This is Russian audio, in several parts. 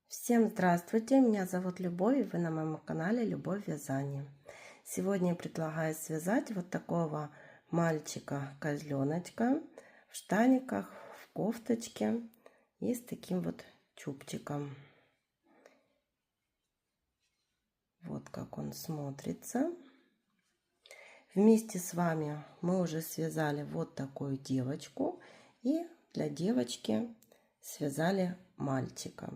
Всем здравствуйте, меня зовут Любовь, и вы на моем канале Любовь Вязание. Сегодня я предлагаю связать вот такого мальчика-козленочка в штаниках, в кофточке и с таким вот чубчиком. Вот как он смотрится. Вместе с вами мы уже связали вот такую девочку, и для девочки связали мальчика.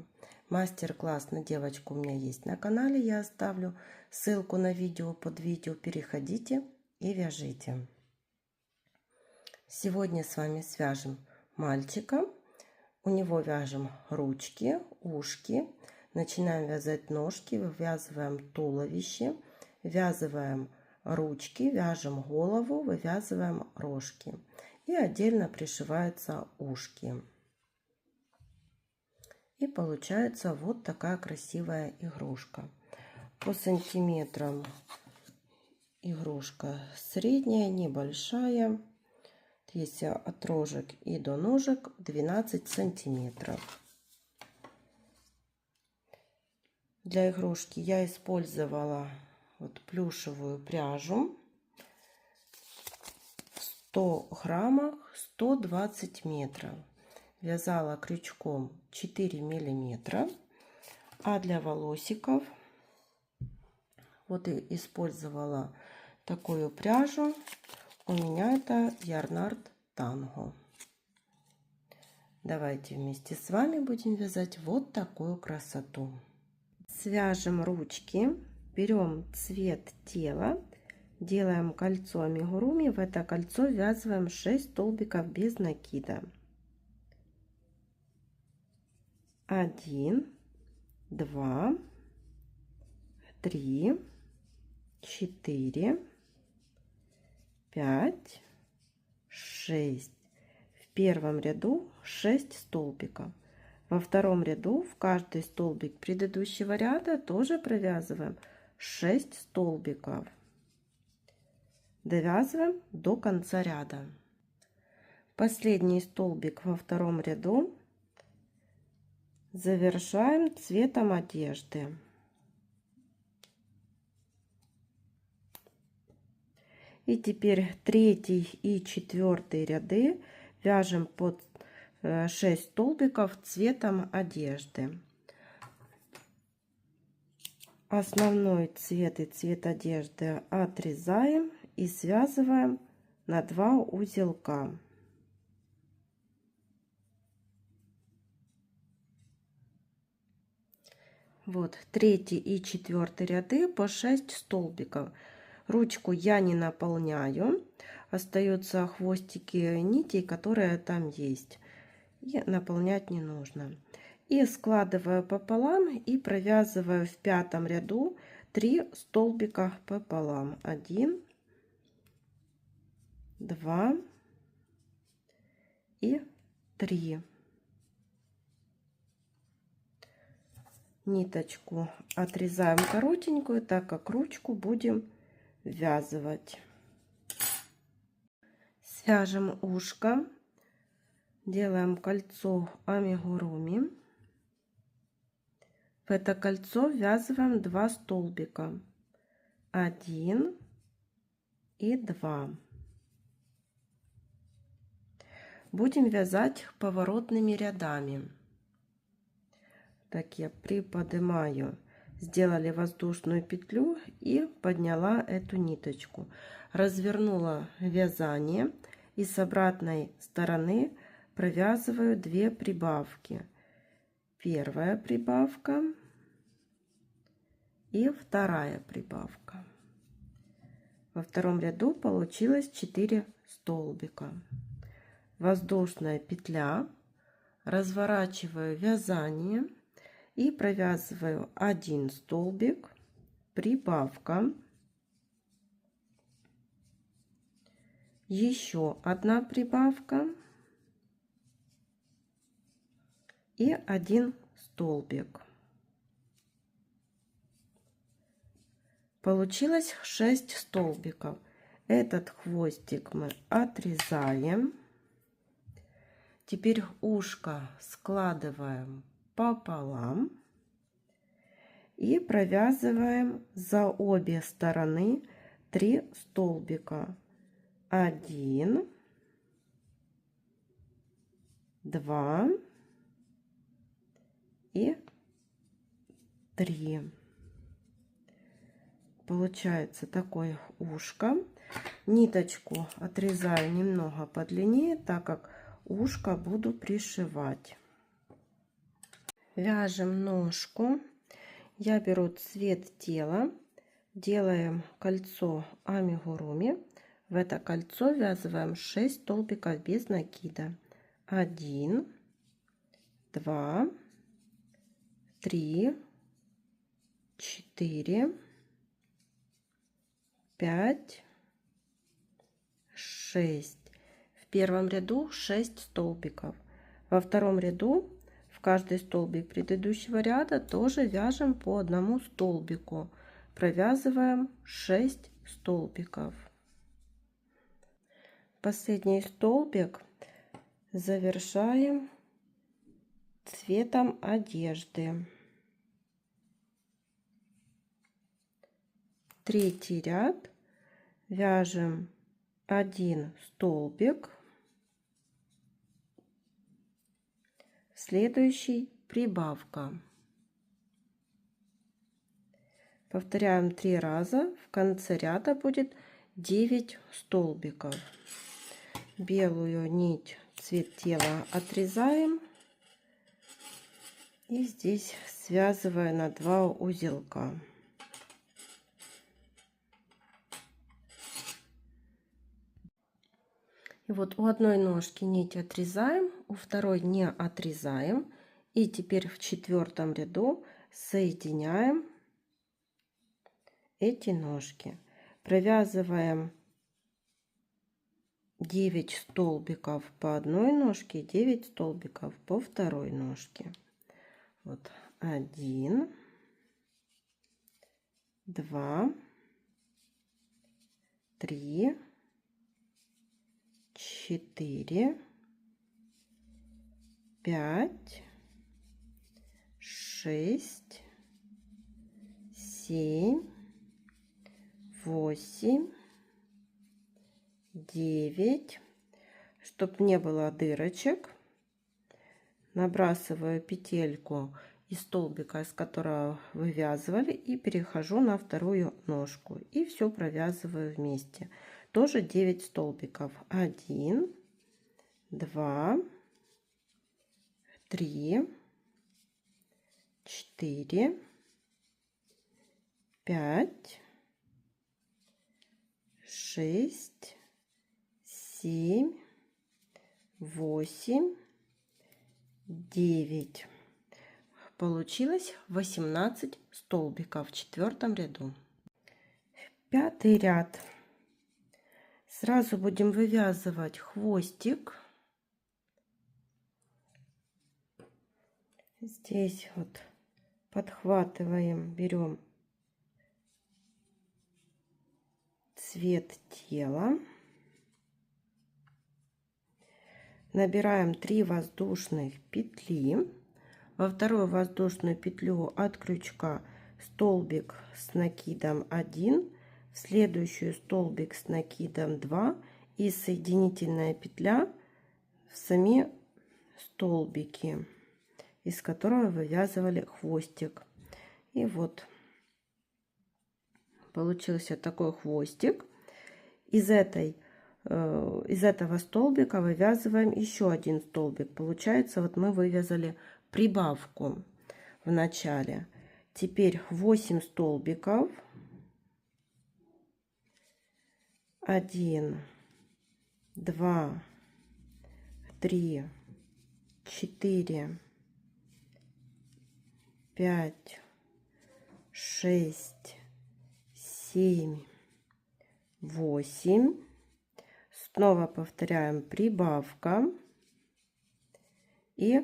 Мастер-класс на девочку у меня есть на канале, я оставлю ссылку на видео под видео, переходите и вяжите. Сегодня с вами свяжем мальчика, у него вяжем ручки, ушки, начинаем вязать ножки, вывязываем туловище, ввязываем ручки, вяжем голову, вывязываем рожки и отдельно пришиваются ушки. И получается вот такая красивая игрушка. По сантиметрам игрушка средняя, небольшая. Если от рожек и до ножек 12 сантиметров. Для игрушки я использовала вот плюшевую пряжу. В 100 граммах 120 метров. Вязала крючком 4 миллиметра, а для волосиков вот и использовала такую пряжу. У меня это Ярнард Танго. Давайте вместе с вами будем вязать вот такую красоту. Свяжем ручки, берем цвет тела, делаем кольцо амигуруми, в это кольцо ввязываем 6 столбиков без накида. 1, 2, 3, 4, 5, 6. В первом ряду 6 столбиков. Во втором ряду в каждый столбик предыдущего ряда тоже провязываем 6 столбиков. Довязываем до конца ряда. Последний столбик во втором ряду завершаем цветом одежды. И теперь третий и четвертый ряды вяжем под 6 столбиков цветом одежды. Основной цвет и цвет одежды отрезаем и связываем на 2 узелка. Вот третий и четвертый ряды по 6 столбиков. Ручку я не наполняю, остаются хвостики нитей, которые там есть, и наполнять не нужно. И складываю пополам и провязываю в пятом ряду 3 столбика пополам. 1, 2 и 3. Ниточку отрезаем коротенькую, так как ручку будем ввязывать. Свяжем ушко, делаем кольцо амигуруми. В это кольцо ввязываем 2 столбика, 1 и 2. Будем вязать поворотными рядами. Так я приподнимаю, сделали воздушную петлю и подняла эту ниточку, развернула вязание и с обратной стороны провязываю 2 прибавки. Первая прибавка и вторая прибавка. Во втором ряду получилось 4 столбика. Воздушная петля, разворачиваю вязание и провязываю 1 столбик, прибавка, еще 1 прибавка и 1 столбик. Получилось 6 столбиков. Этот хвостик мы отрезаем. Теперь ушко складываем пополам и провязываем за обе стороны 3 столбика. 1, 2 и 3. Получается такое ушко. Ниточку отрезаю немного подлиннее, так как ушко буду пришивать. Вяжем ножку. Я беру цвет тела, делаем кольцо амигуруми. В это кольцо ввязываем 6 столбиков без накида. 1, 2, 3, 4, 5, 6. В первом ряду 6 столбиков. Во втором ряду в каждый столбик предыдущего ряда тоже вяжем по одному столбику. Провязываем 6 столбиков. Последний столбик завершаем цветом одежды. Третий ряд вяжем 1 столбик, следующий прибавка. Повторяем 3 раза. В конце ряда будет 9 столбиков. Белую нить, цвет тела отрезаем и здесь связываю на 2 узелка. И вот у одной ножки нить отрезаем, у второй не отрезаем. И теперь в четвертом ряду соединяем эти ножки. Провязываем 9 столбиков по одной ножке, 9 столбиков по второй ножке. Вот 1, 2, 3, 4, 5, 6, 7, 8, 9. Чтоб не было дырочек, набрасываю петельку из столбика, из которого вывязывали, и перехожу на вторую ножку и все провязываю вместе. Тоже 9 столбиков. 1, 2, 3, 4, 5, 6, 7, 8, 9. Получилось 18 столбиков в четвертом ряду. Пятый ряд. Сразу будем вывязывать хвостик. Здесь вот подхватываем, берем цвет тела. Набираем 3 воздушных петли. Во вторую воздушную петлю от крючка столбик с накидом 1, в следующую столбик с накидом 2 и соединительная петля в сами столбики, из которого вывязывали хвостик. И вот получился такой хвостик. Из этого столбика вывязываем еще один столбик. Получается, вот мы вывязали прибавку в начале. Теперь 8 столбиков. 1, 2, 3, 4, 5, 6, 7, 8. Снова повторяем прибавка и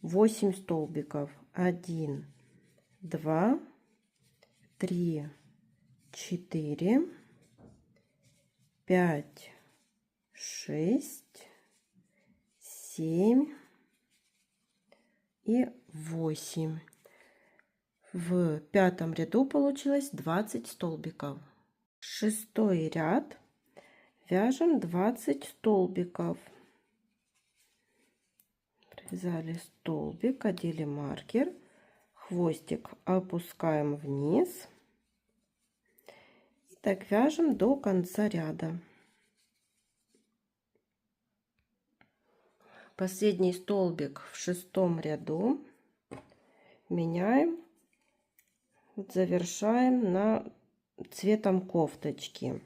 8 столбиков. 1, 2, 3, 4, 5, 6, 7 и 8. В пятом ряду получилось 20 столбиков. Шестой ряд. Вяжем 20 столбиков. Провязали столбик, одели маркер, хвостик опускаем вниз. И так вяжем до конца ряда. Последний столбик в шестом ряду меняем, завершаем на цветом кофточки.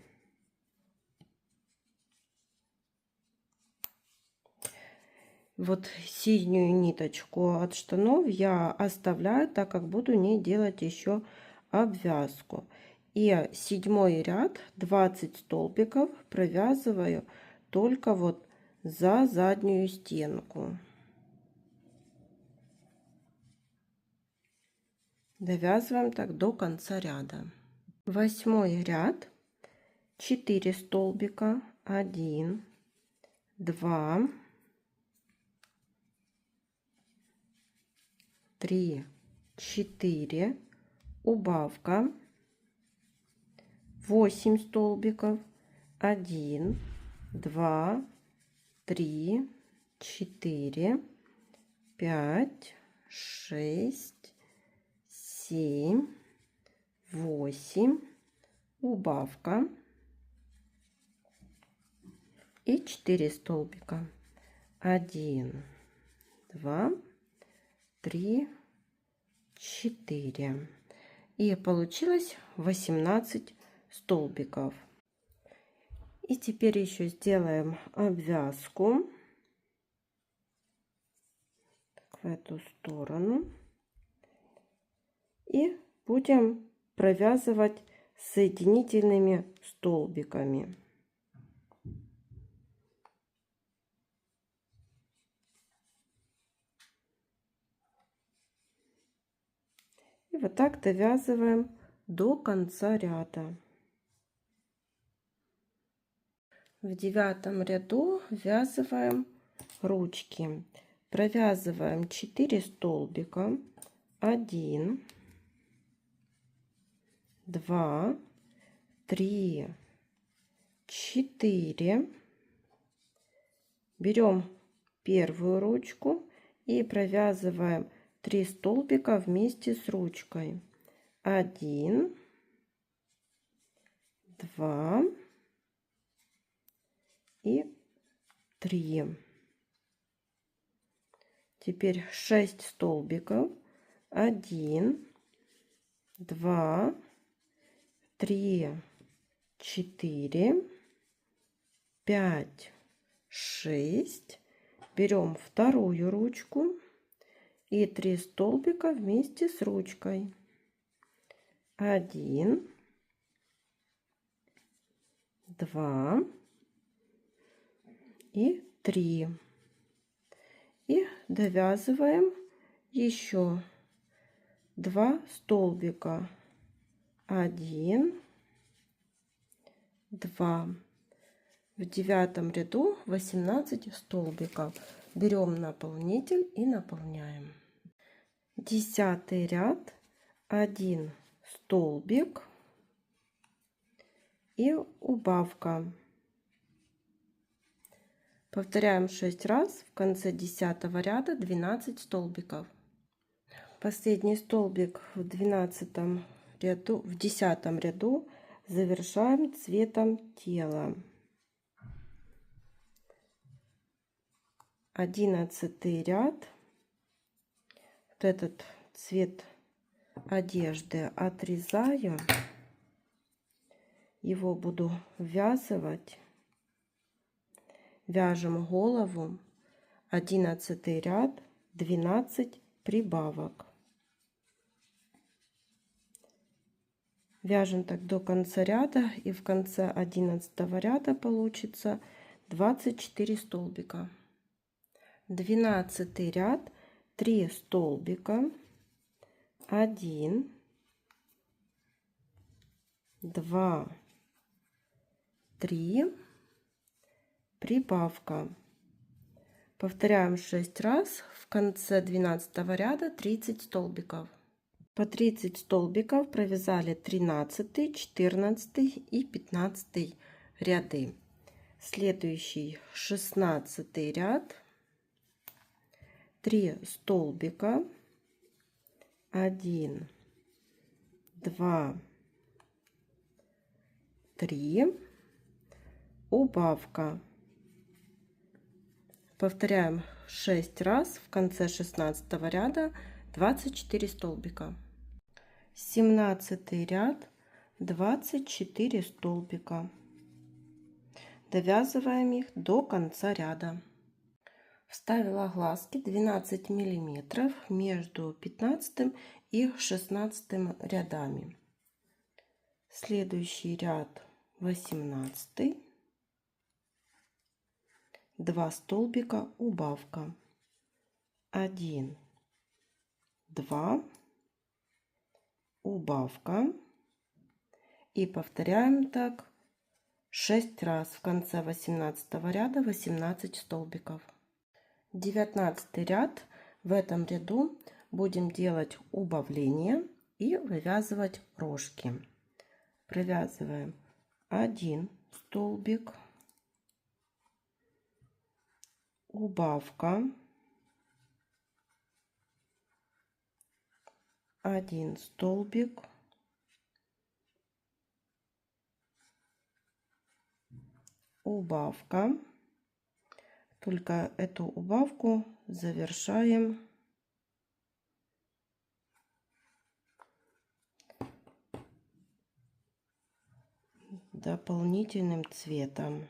Вот синюю ниточку от штанов я оставляю, так как буду не делать еще обвязку. И седьмой ряд, 20 столбиков, провязываю только вот за заднюю стенку. Довязываем так до конца ряда. Восьмой ряд, 4 столбика, 1, 2, 3, 4, убавка, 8 столбиков, 1, 2, 3, 4, 5, 6, 7, 8, убавка и 4 столбика, 1, 2, 3, 4. И получилось 18 столбиков. И теперь еще сделаем обвязку в эту сторону и будем провязывать соединительными столбиками. И вот так довязываем до конца ряда. В девятом ряду ввязываем ручки. Провязываем 4 столбика, 1, 2, 3, 4. Берем первую ручку и провязываем 3 столбика вместе с ручкой. 1, 2 и 3. Теперь 6 столбиков. 1, 2, 3, 4, 5, 6. Берем вторую ручку и 3 столбика вместе с ручкой. 1, 2 и 3. И довязываем еще 2 столбика. 1, 2. В девятом ряду 18 столбиков. Берем наполнитель и наполняем. Десятый ряд, 1 столбик и убавка. Повторяем 6 раз. В конце 10 ряда 12 столбиков. Последний столбик в 12 ряду, в 10 ряду завершаем цветом тела. 11 ряд. Вот этот цвет одежды отрезаю. Его буду ввязывать. Вяжем голову. 11 ряд, 12 прибавок. Вяжем так до конца ряда, и в конце 11 ряда получится 24 столбика. 12 ряд, 3 столбика, 1, 2, 3, прибавка. Повторяем 6 раз. В конце 12 ряда 30 столбиков. По 30 столбиков провязали 13, 14 и 15 ряды. Следующий 16 ряд. 3 столбика, 1, 2, 3, убавка. Повторяем 6 раз. В конце 16 ряда 24 столбика. 17 ряд, 24 столбика. Довязываем их до конца ряда. Вставила глазки 12 миллиметров между 15 и 16 рядами. Следующий ряд 18. 2 столбика, убавка. 1, 2, убавка. И повторяем так 6 раз. В конце 18 ряда 18 столбиков. 19 ряд. В этом ряду будем делать убавление и вывязывать рожки. Провязываем 1 столбик, убавка, 1 столбик, убавка. Только эту убавку завершаем дополнительным цветом.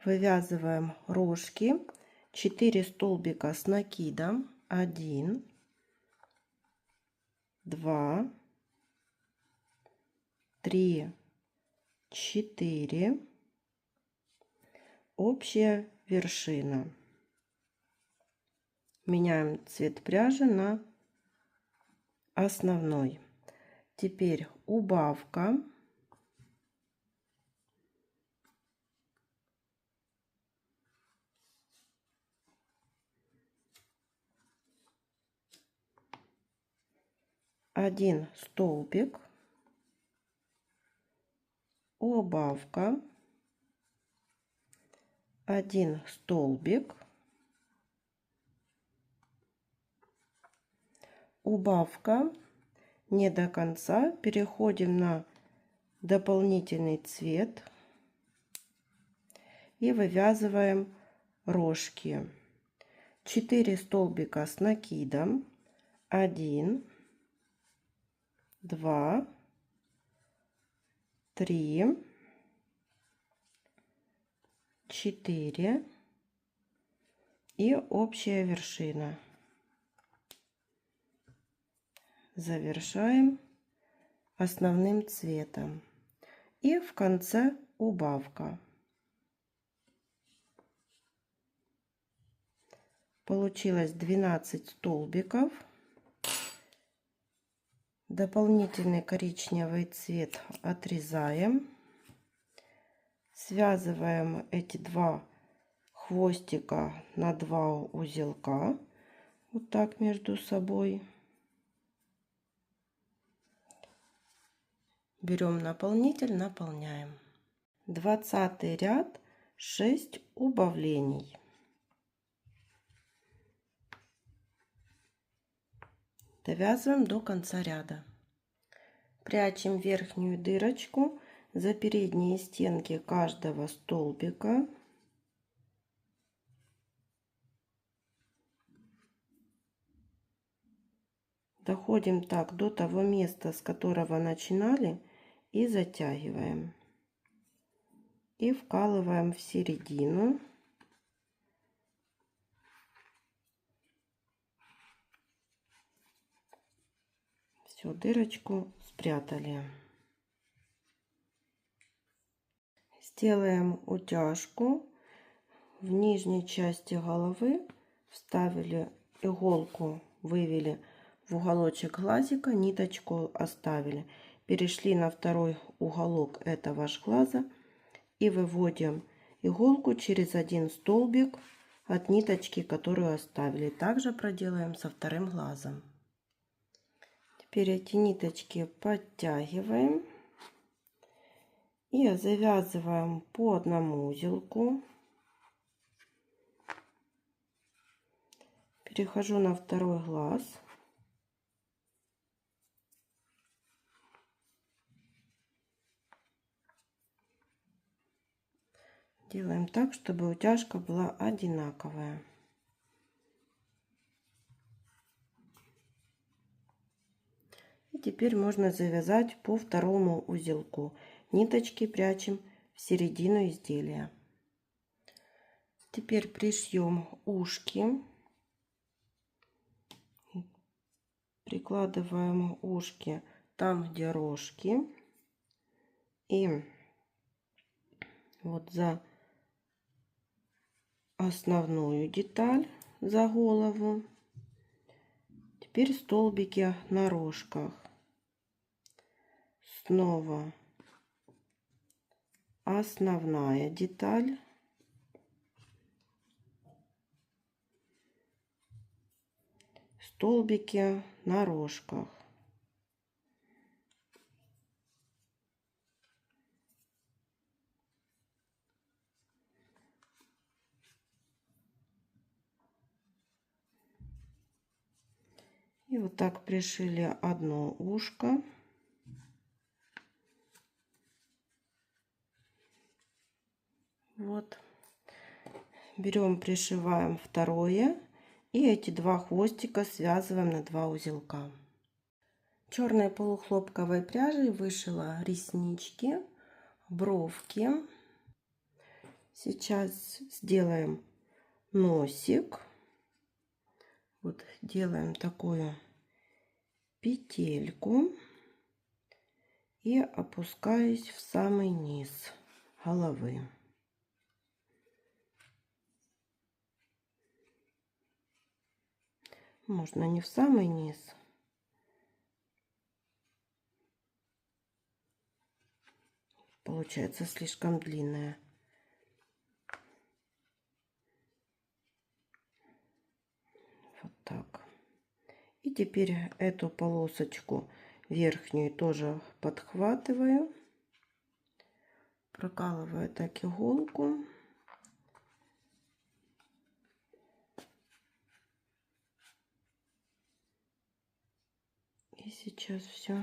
Вывязываем рожки, 4 столбика с накидом, 1, 2, 3, 4, общая вершина. Меняем цвет пряжи на основной. Теперь убавка. Один столбик, убавка, 1 столбик, убавка, не до конца, переходим на дополнительный цвет и вывязываем рожки. 4 столбика с накидом, 1, 2, 3, 4 и общая вершина. Завершаем основным цветом и в конце убавка. Получилось 12 столбиков. Дополнительный коричневый цвет отрезаем. Связываем эти 2 хвостика на 2 узелка. Вот так между собой. Берем наполнитель, наполняем. 20 ряд, 6 убавлений. Довязываем до конца ряда. Прячем верхнюю дырочку за передние стенки каждого столбика. Доходим так до того места, с которого начинали, и затягиваем. И вкалываем в середину. Все, дырочку спрятали. Сделаем утяжку. В нижней части головы вставили иголку, вывели в уголочек глазика, ниточку оставили. Перешли на второй уголок этого же глаза и выводим иголку через один столбик от ниточки, которую оставили. Также проделаем со вторым глазом. Теперь эти ниточки подтягиваем и завязываем по одному узелку. Перехожу на второй глаз. Делаем так, чтобы утяжка была одинаковая. И теперь можно завязать по второму узелку. Ниточки прячем в середину изделия. Теперь пришьем ушки. Прикладываем ушки там, где рожки. И вот за основную деталь, за голову. Теперь столбики на рожках. Снова основная деталь. Столбики на рожках. И вот так пришили одно ушко. Вот. Берем, пришиваем второе. И эти два хвостика связываем на 2 узелка. Черной полухлопковой пряжей вышила реснички, бровки. Сейчас сделаем носик. Вот делаем такую петельку и опускаюсь в самый низ головы. Можно не в самый низ. Получается слишком длинная. Вот так. И теперь эту полосочку верхнюю тоже подхватываю. Прокалываю так иголку. И сейчас все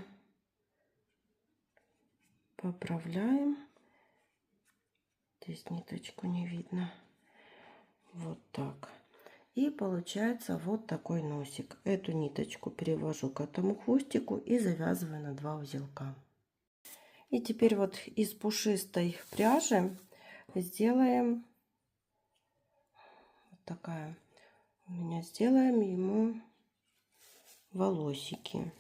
поправляем. Здесь ниточку не видно. Вот так. И получается вот такой носик. Эту ниточку перевожу к этому хвостику и завязываю на 2 узелка. И теперь вот из пушистой пряжи сделаем вот такая. У меня сделаем ему волосики.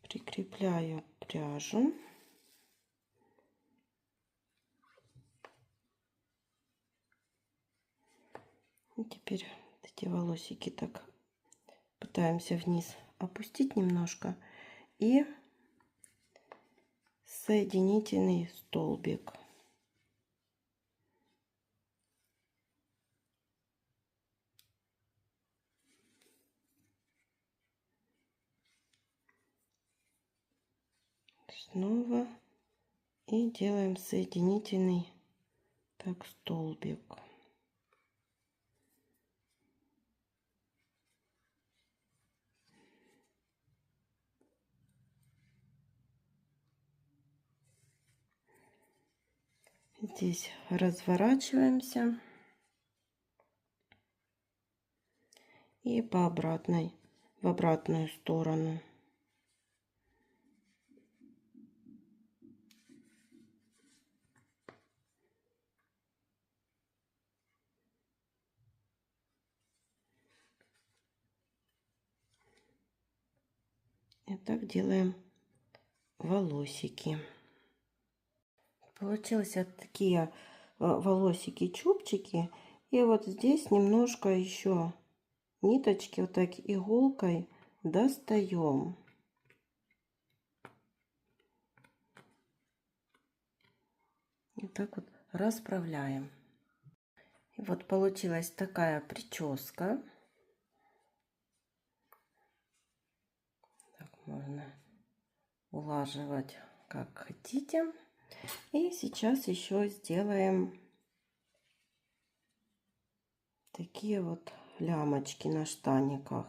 Прикрепляю пряжу. И теперь эти волосики так пытаемся вниз опустить немножко. И соединительный столбик. Снова и делаем соединительный так столбик. Здесь разворачиваемся и по обратной, в обратную сторону. И так делаем волосики. Получились вот такие волосики-чубчики. И вот здесь немножко еще ниточки вот так иголкой достаем. И так вот расправляем. И вот получилась такая прическа. Так можно улаживать как хотите. И сейчас еще сделаем такие вот лямочки на штаниках.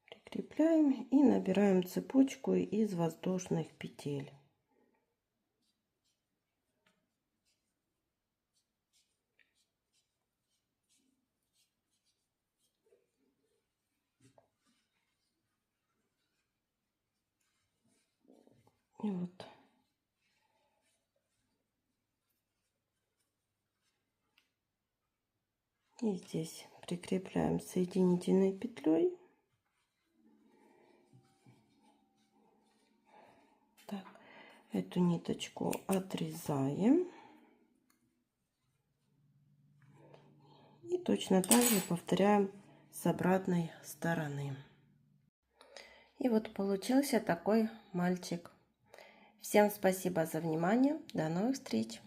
Прикрепляем и набираем цепочку из воздушных петель. И вот и здесь прикрепляем соединительной петлей. Так, эту ниточку отрезаем. И точно так же повторяем с обратной стороны. И вот получился такой мальчик. Всем спасибо за внимание. До новых встреч!